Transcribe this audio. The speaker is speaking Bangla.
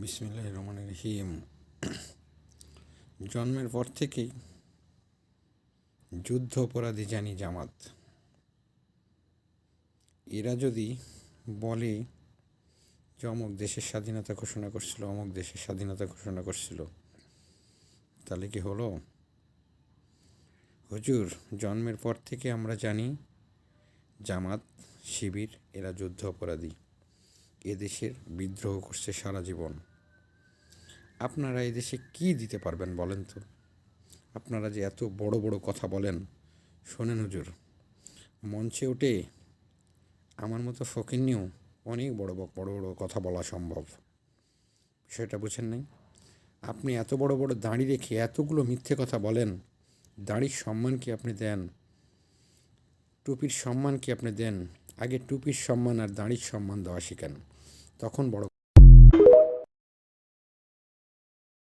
বিসমিল্লাহির রহমানির রহিম। জন্মের পর থেকেই যুদ্ধ অপরাধী জানি জামাত। এরা যদি বলে যে অমুক দেশের স্বাধীনতা ঘোষণা করছিল, অমুক দেশের স্বাধীনতা ঘোষণা করছিল, তাহলে কি হলো? হুজুর, জন্মের পর থেকে আমরা জানি জামাত, শিবির এরা যুদ্ধ অপরাধী, এদেশের বিদ্রোহ করছে সারা জীবন। আপনারা এদেশে কি দিতে পারবেন বলেন তো? আপনারা যে এত বড় বড় কথা বলেন, শোনেন হুজুর, মঞ্চে উঠে আমার মতো ফকিন্নিও অনেক বড় বড় কথা বলা সম্ভব। বিষয়টা বুঝেন নাই? আপনি এত বড় বড় দাড়ি রেখে এতগুলো মিথ্যে কথা বলেন। দাড়ির সম্মান কি আপনি দেন? টুপির সম্মান কি আপনি দেন? আগে টুপির সম্মান আর দাড়ির সম্মান দেওয়া শিখেন, তখন বড়